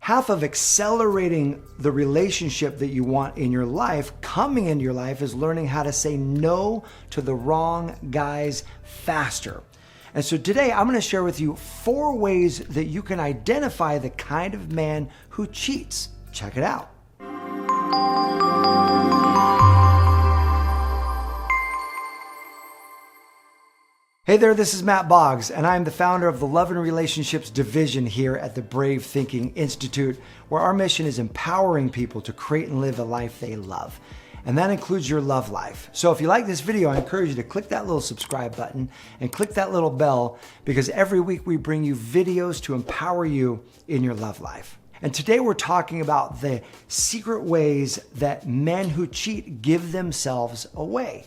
half of accelerating the relationship that you want in your life, coming into your life, is learning how to say no to the wrong guys faster. And so today I'm going to share with you 4 ways that you can identify the kind of man who cheats. Check it out. Hey there, this is Matt Boggs, and I'm the founder of the Love and Relationships Division here at the Brave Thinking Institute, where our mission is empowering people to create and live a life they love. And that includes your love life. So if you like this video, I encourage you to click that little subscribe button and click that little bell, because every week we bring you videos to empower you in your love life. And today we're talking about the secret ways that men who cheat give themselves away.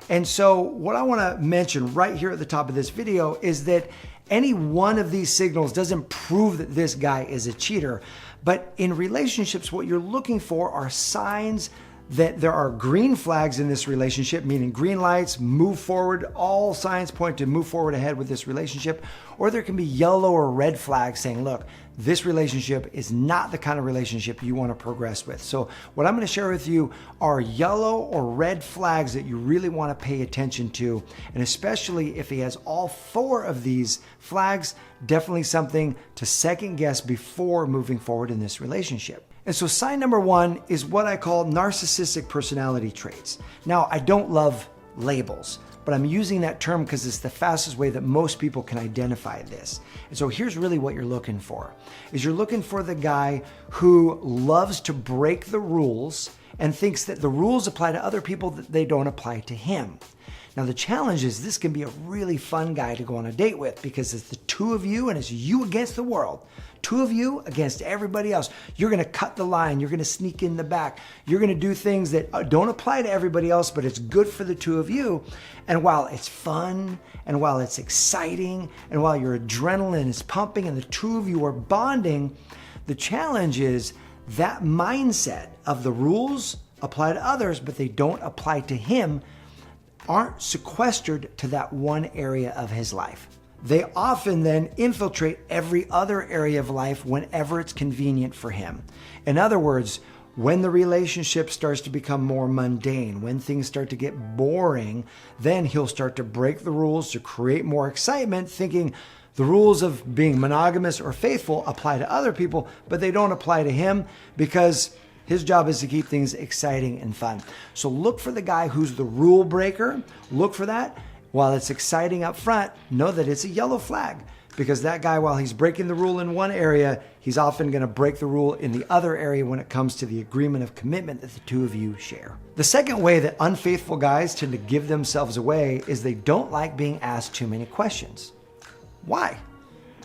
And so what I want to mention right here at the top of this video is that any one of these signals doesn't prove that this guy is a cheater. But in relationships, what you're looking for are signs that there are green flags in this relationship, meaning green lights, move forward, all signs point to move forward ahead with this relationship. Or there can be yellow or red flags saying, look, this relationship is not the kind of relationship you want to progress with. So what I'm going to share with you are yellow or red flags that you really want to pay attention to. And especially if he has all 4 of these flags, definitely something to second guess before moving forward in this relationship. And so sign number 1 is what I call narcissistic personality traits. Now, I don't love labels, but I'm using that term because it's the fastest way that most people can identify this. And so here's really what you're looking for, is you're looking for the guy who loves to break the rules and thinks that the rules apply to other people, that they don't apply to him. Now, the challenge is this can be a really fun guy to go on a date with, because it's the 2 of you and it's you against the world. 2 of you against everybody else. You're going to cut the line. You're going to sneak in the back. You're going to do things that don't apply to everybody else, but it's good for the 2 of you. And while it's fun, and while it's exciting, and while your adrenaline is pumping and the 2 of you are bonding, the challenge is that mindset of the rules apply to others, but they don't apply to him, aren't sequestered to that one area of his life. They often then infiltrate every other area of life whenever it's convenient for him. In other words, when the relationship starts to become more mundane, when things start to get boring, then he'll start to break the rules to create more excitement, thinking the rules of being monogamous or faithful apply to other people, but they don't apply to him, because his job is to keep things exciting and fun. So look for the guy who's the rule breaker. Look for that. While it's exciting up front, know that it's a yellow flag, because that guy, while he's breaking the rule in one area, he's often going to break the rule in the other area when it comes to the agreement of commitment that the 2 of you share. The second way that unfaithful guys tend to give themselves away is they don't like being asked too many questions. Why?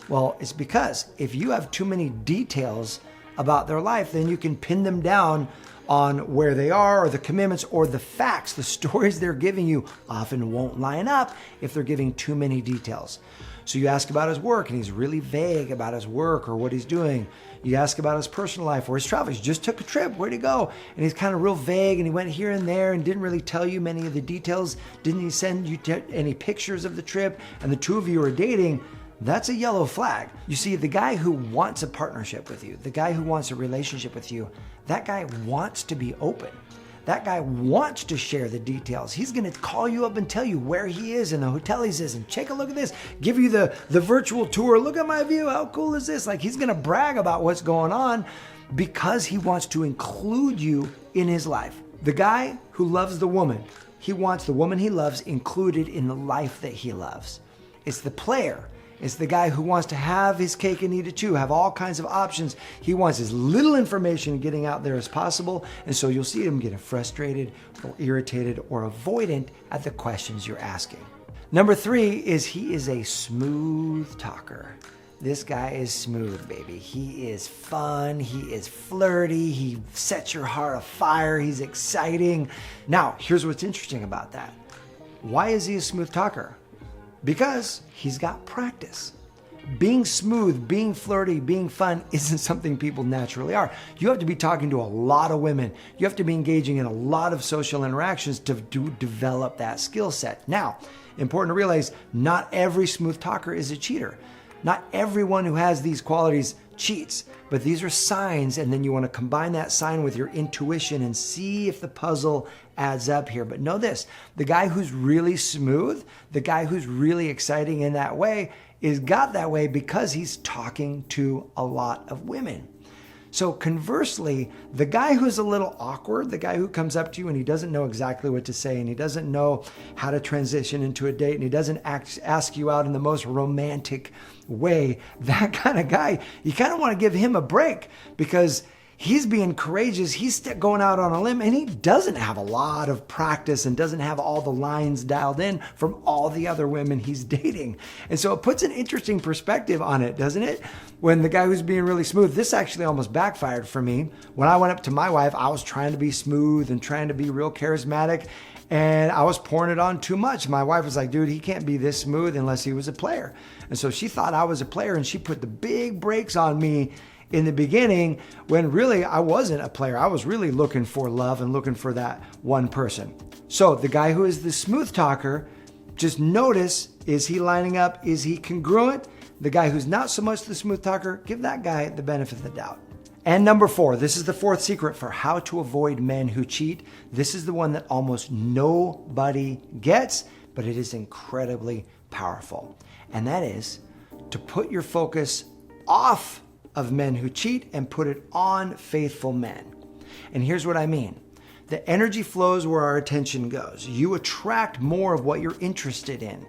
Well, it's because if you have too many details about their life, then you can pin them down on where they are, or the commitments, or the facts. The stories they're giving you often won't line up if they're giving too many details. So you ask about his work and he's really vague about his work or what he's doing. You ask about his personal life or his travels. He just took a trip. Where'd he go? And he's kind of real vague, and he went here and there and didn't really tell you many of the details. Didn't he send you any pictures of the trip? And the 2 of you are dating. That's a yellow flag. You see, the guy who wants a partnership with you, the guy who wants a relationship with you, that guy wants to be open. That guy wants to share the details. He's going to call you up and tell you where he is and the hotel he's in, and take a look at this, give you the virtual tour. Look at my view. How cool is this? Like, he's going to brag about what's going on because he wants to include you in his life. The guy who loves the woman, he wants the woman he loves included in the life that he loves. It's the player. It's the guy who wants to have his cake and eat it too, have all kinds of options. He wants as little information getting out there as possible. And so you'll see him getting frustrated or irritated or avoidant at the questions you're asking. Number 3 is he is a smooth talker. This guy is smooth, baby. He is fun. He is flirty. He sets your heart afire. He's exciting. Now, here's what's interesting about that. Why is he a smooth talker? Because he's got practice. Being smooth, being flirty, being fun isn't something people naturally are. You have to be talking to a lot of women. You have to be engaging in a lot of social interactions to develop that skill set. Now, important to realize, not every smooth talker is a cheater. Not everyone who has these qualities cheats. But these are signs, and then you want to combine that sign with your intuition and see if the puzzle adds up here. But know this, the guy who's really smooth, the guy who's really exciting in that way, is got that way because he's talking to a lot of women. So conversely, the guy who's a little awkward, the guy who comes up to you and he doesn't know exactly what to say and he doesn't know how to transition into a date and he doesn't ask you out in the most romantic way, that kind of guy, you kind of want to give him a break because he's being courageous. He's going out on a limb and he doesn't have a lot of practice and doesn't have all the lines dialed in from all the other women he's dating. And so it puts an interesting perspective on it, doesn't it? When the guy who's being really smooth, this actually almost backfired for me. When I went up to my wife, I was trying to be smooth and trying to be real charismatic and I was pouring it on too much. My wife was like, dude, he can't be this smooth unless he was a player. And so she thought I was a player and she put the big brakes on me in the beginning when really I wasn't a player. I was really looking for love and looking for that one person. So the guy who is the smooth talker, just notice, is he lining up? Is he congruent? The guy who's not so much the smooth talker, give that guy the benefit of the doubt. And number 4, this is the 4th secret for how to avoid men who cheat. This is the one that almost nobody gets, but it is incredibly powerful. And that is to put your focus off of men who cheat and put it on faithful men. And here's what I mean. The energy flows where our attention goes. You attract more of what you're interested in.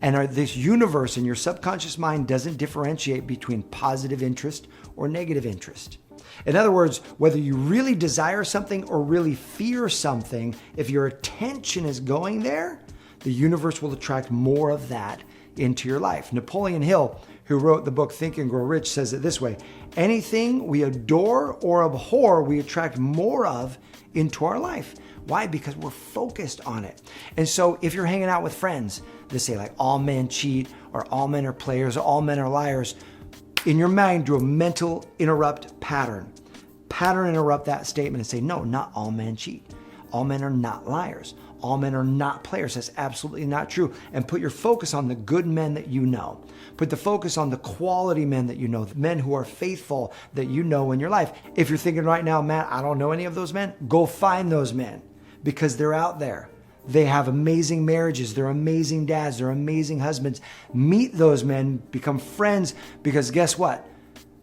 And this universe in your subconscious mind doesn't differentiate between positive interest or negative interest. In other words, whether you really desire something or really fear something, if your attention is going there, the universe will attract more of that into your life. Napoleon Hill, who wrote the book Think and Grow Rich, says it this way: anything we adore or abhor, we attract more of into our life. Why? Because we're focused on it. And so if you're hanging out with friends that say like all men cheat or all men are players or all men are liars, in your mind do a mental interrupt pattern. Pattern interrupt that statement and say, no, not all men cheat. All men are not liars. All men are not players. That's absolutely not true. And put your focus on the good men that you know. Put the focus on the quality men that you know, the men who are faithful that you know in your life. If you're thinking right now, Matt, I don't know any of those men, go find those men because they're out there. They have amazing marriages. They're amazing dads. They're amazing husbands. Meet those men, become friends, because guess what?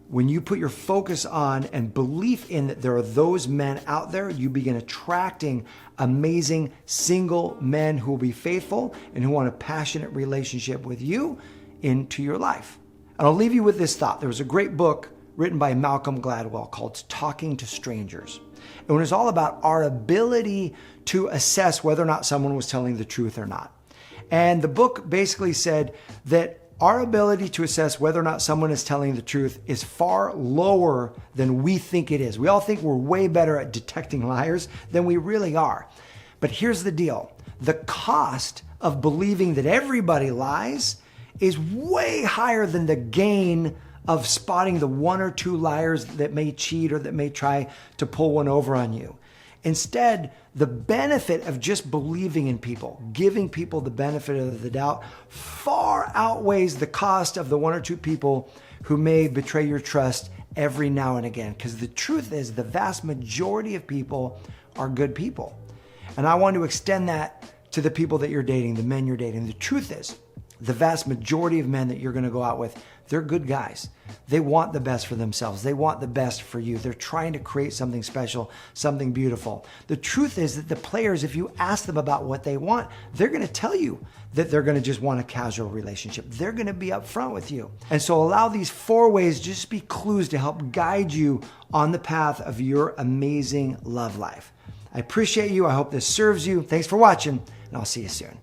When you put your focus on and belief in that there are those men out there, you begin attracting amazing single men who will be faithful and who want a passionate relationship with you into your life. And I'll leave you with this thought. There was a great book written by Malcolm Gladwell called Talking to Strangers. And it was all about our ability to assess whether or not someone was telling the truth or not. And the book basically said that our ability to assess whether or not someone is telling the truth is far lower than we think it is. We all think we're way better at detecting liars than we really are. But here's the deal. The cost of believing that everybody lies is way higher than the gain of spotting the 1 or 2 liars that may cheat or that may try to pull one over on you. Instead, the benefit of just believing in people, giving people the benefit of the doubt, far outweighs the cost of the 1 or 2 people who may betray your trust every now and again. Because the truth is, the vast majority of people are good people. And I want to extend that to the people that you're dating, the men you're dating. The truth is, the vast majority of men that you're going to go out with, they're good guys. They want the best for themselves. They want the best for you. They're trying to create something special, something beautiful. The truth is that the players, if you ask them about what they want, they're going to tell you that they're going to just want a casual relationship. They're going to be upfront with you. And so allow these 4 ways just be clues to help guide you on the path of your amazing love life. I appreciate you. I hope this serves you. Thanks for watching, and I'll see you soon.